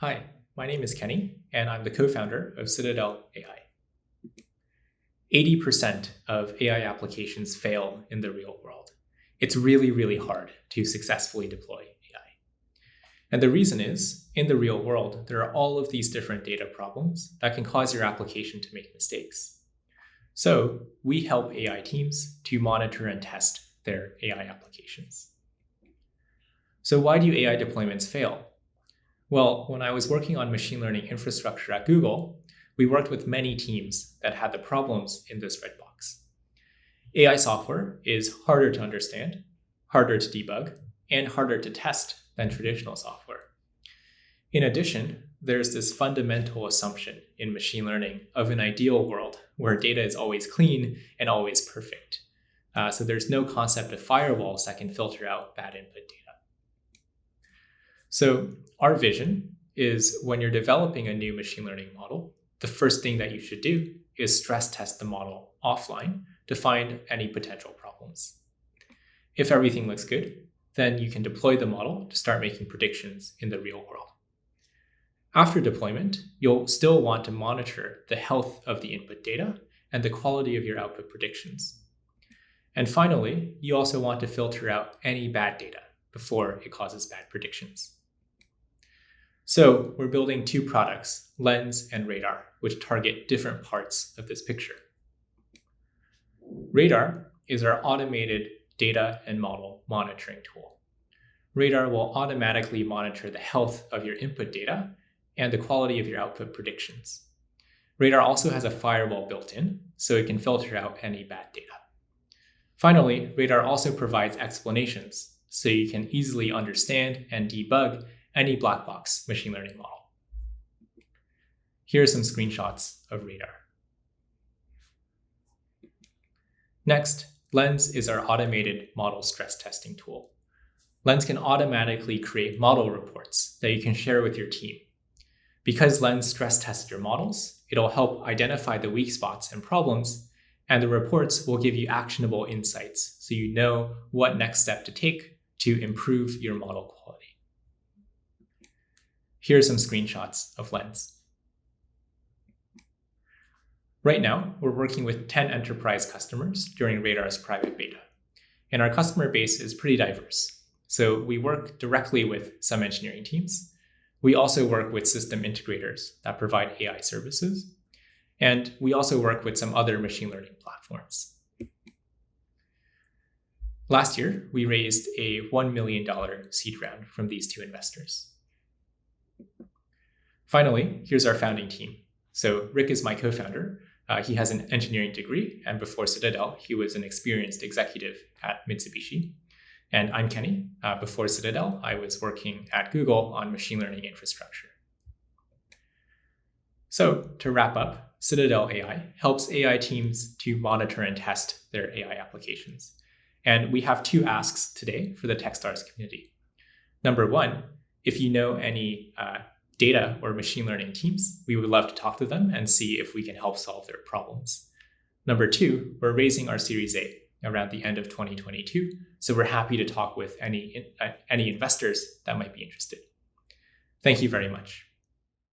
Hi, my name is Kenny, and I'm the co-founder of Citadel AI. 80% of AI applications fail in the real world. It's really, really hard to successfully deploy AI. And the reason is, in the real world, there are all of these different data problems that can cause your application to make mistakes. So we help AI teams to monitor and test their AI applications. So why do AI deployments fail? Well, when I was working on machine learning infrastructure at Google, we worked with many teams that had the problems in this red box. AI software is harder to understand, harder to debug, and harder to test than traditional software. In addition, there's this fundamental assumption in machine learning of an ideal world where data is always clean and always perfect. So there's no concept of firewalls that can filter out bad input data. So our vision is when you're developing a new machine learning model, the first thing that you should do is stress test the model offline to find any potential problems. If everything looks good, then you can deploy the model to start making predictions in the real world. After deployment, you'll still want to monitor the health of the input data and the quality of your output predictions. And finally, you also want to filter out any bad data before it causes bad predictions. So we're building two products, Lens and Radar, which target different parts of this picture. Radar is our automated data and model monitoring tool. Radar will automatically monitor the health of your input data and the quality of your output predictions. Radar also has a firewall built in, so it can filter out any bad data. Finally, Radar also provides explanations, so you can easily understand and debug any black box machine learning model. Here are some screenshots of Radar. Next, Lens is our automated model stress testing tool. Lens can automatically create model reports that you can share with your team. Because Lens stress tests your models, it'll help identify the weak spots and problems, and the reports will give you actionable insights so you know what next step to take to improve your model quality. Here are some screenshots of Lens. Right now, we're working with 10 enterprise customers during Radar's private beta, and our customer base is pretty diverse. So we work directly with some engineering teams. We also work with system integrators that provide AI services, and we also work with some other machine learning platforms. Last year, we raised a $1 million seed round from these two investors. Finally, here's our founding team. So Rick is my co-founder. He has an engineering degree, and before Citadel, he was an experienced executive at Mitsubishi. And I'm Kenny. Before Citadel, I was working at Google on machine learning infrastructure. So to wrap up, Citadel AI helps AI teams to monitor and test their AI applications. And we have two asks today for the Techstars community. Number one, if you know any data or machine learning teams, we would love to talk to them and see if we can help solve their problems. Number two, we're raising our Series A around the end of 2022, so we're happy to talk with any investors that might be interested. Thank you very much.